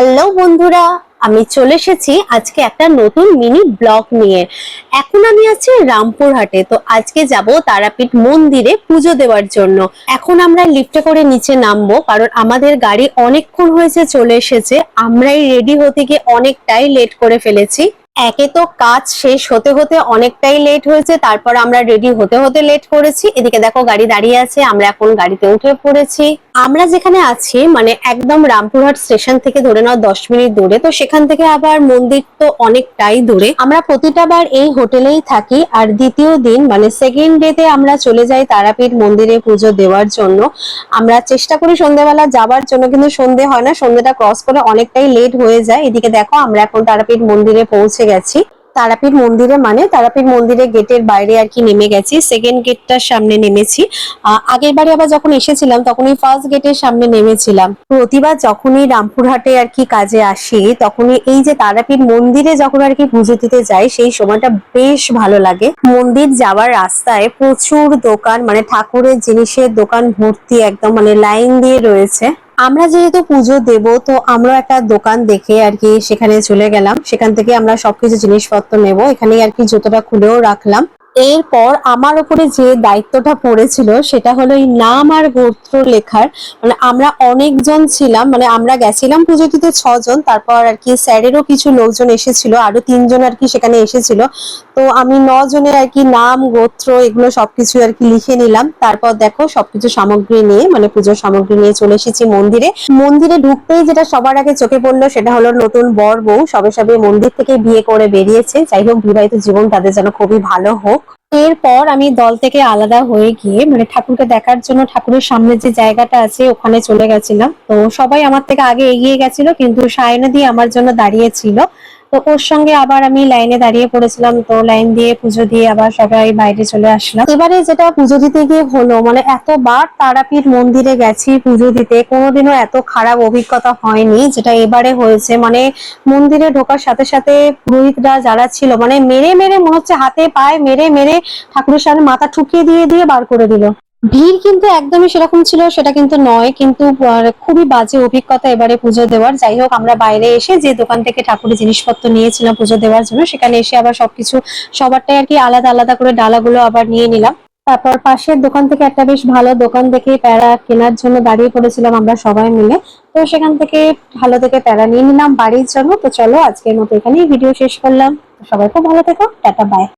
Hello বন্ধুরা, আমি চলে এসেছি আজকে একটা নতুন মিনি ব্লগ নিয়ে। এখন আমি আছি রামপুরহাটে। তো আজকে যাব তারাপীঠ মন্দিরে পুজো দেওয়ার জন্য। এখন আমরা লিফটে করে নিচে নামবো, কারণ আমাদের গাড়ি অনেকক্ষণ হয়েছে চলে এসেছে। আমরাই রেডি হতে গিয়ে অনেকটাই লেট করে ফেলেছি। একে তো কাজ শেষ হতে হতে অনেকটাই লেট হয়েছে, তারপর আমরা রেডি হতে হতে লেট করেছি। এদিকে দেখো গাড়ি দাঁড়িয়ে আছে, আমরা এখন গাড়িতে উঠে পড়েছি। আমরা যেখানে আছি মানে একদম রামপুরহাট স্টেশন থেকে ধরে নাও 10 মিনিট দূরে। তো সেখান থেকে আবার মন্দির তো অনেকটাই দূরে। আমরা প্রতিটা বার এই হোটেলেই থাকি, আর দ্বিতীয় দিন মানে সেকেন্ড ডেতে আমরা চলে যাই তারাপীঠ মন্দিরে পুজো দেওয়ার জন্য। আমরা চেষ্টা করি সন্ধ্যেবেলা যাবার জন্য, কিন্তু সন্ধ্যে হয় না, সন্ধ্যেটা ক্রস করে অনেকটাই লেট হয়ে যায়। এদিকে দেখো আমরা এখন তারাপীঠ মন্দিরে পৌঁছে গেছি। তারাপীঠ মন্দিরে মানে তারাপীঠ মন্দিরে গেটের বাইরে আর কি নেমে গেছি, সেকেন্ড গেটটার সামনে নেমেছি। আগের বারে আবার যখন এসেছিলাম তখনই ফার্স্ট গেটের সামনে নেমেছিলাম। প্রতিবার যখনই রামপুরহাটে আর কি কাজে আসি, তখনই এই যে তারাপীঠ মন্দিরে যখন আর কি পুজো দিতে যাই, সেই সময়টা বেশ ভালো লাগে। মন্দির যাওয়ার রাস্তায় প্রচুর দোকান, মানে ঠাকুরের জিনিসের দোকান ভর্তি, একদম মানে লাইন দিয়ে রয়েছে। আমরা যেহেতু পুজো দেব, তো আমরা একটা দোকান দেখে আর কি সেখানে চলে গেলাম। সেখান থেকে আমরা সবকিছু জিনিসপত্র নেব। এখানে আর কি জুতোটা খুলেও রাখলাম। এরপর আমার উপরে যে দায়িত্বটা পড়েছিল সেটা হলো এই নাম আর গোত্র লেখার। মানে আমরা অনেকজন ছিলাম, মানে আমরা গেছিলাম পুজো দিতে 6 জন, তারপর আর কি স্যারেরও কিছু লোকজন এসেছিল, আরো 3 জন আর কি সেখানে এসেছিল। তো আমি 9 জনের আর কি নাম গোত্র এগুলো সবকিছু আর কি লিখে নিলাম। তারপর দেখো সবকিছু সামগ্রী নিয়ে মানে পুজোর সামগ্রী নিয়ে চলে এসেছি মন্দিরে। মন্দিরে ঢুকতেই যেটা সবার আগে চোখে পড়লো সেটা হলো নতুন বর বউ সবে সবে মন্দির থেকে বিয়ে করে বেরিয়েছে। যাই হোক, বিবাহিত জীবন তাদের যেন খুবই ভালো হোক। এরপর আমি দল থেকে আলাদা হয়ে গিয়ে মানে ঠাকুরকে দেখার জন্য ঠাকুরের সামনে যে জায়গাটা আছে ওখানে চলে গেছিলাম। তো সবাই আমার থেকে আগে এগিয়ে গেছিল, কিন্তু সায়নদী আমার জন্য দাঁড়িয়ে ছিল। তো ওর সঙ্গে আবার আমি লাইনে দাঁড়িয়ে পড়েছিলাম। তো লাইন দিয়ে পুজো দিয়ে আবার সবাই বাইরে চলে আসলাম। এবারে যেটা পুজো দিতে গিয়ে হলো, মানে এতবার তারাপীঠ মন্দিরে গেছি পুজো দিতে, কোনোদিনও এত খারাপ অভিজ্ঞতা হয়নি যেটা এবারে হয়েছে। মানে মন্দিরে ঢোকার সাথে সাথে পুরোহিতরা যারা ছিল মানে মেরে মেরে মনে হচ্ছে হাতে পায়ে মেরে মেরে ঠাকুরের সামনে মাথা ঠুকিয়ে দিয়ে দিয়ে বার করে দিল। ভিড় কিন্তু একদমই সেরকম ছিল সেটা কিন্তু নয়, কিন্তু খুবই বাজে অভিজ্ঞতা এবারে পুজো দেওয়ার। যাই হোক, আমরা বাইরে এসে যে দোকান থেকে ঠাকুরের জিনিসপত্র নিয়েছিলাম পুজো দেওয়ার জন্য, সেখানে এসে আবার সবকিছু সবারটাই আর কি আলাদা আলাদা করে ডালাগুলো আবার নিয়ে নিলাম। তারপর পাশের দোকান থেকে একটা বেশ ভালো দোকান দেখে প্যারা কেনার জন্য দাঁড়িয়ে পড়েছিলাম আমরা সবাই মিলে। তো সেখান থেকে ভালো থেকে প্যারা নিয়ে নিলাম বাড়ির জন্য। তো চলো আজকের মতো এখানেই ভিডিও শেষ করলাম। সবাই খুব ভালো থেকো, টাটা বাই।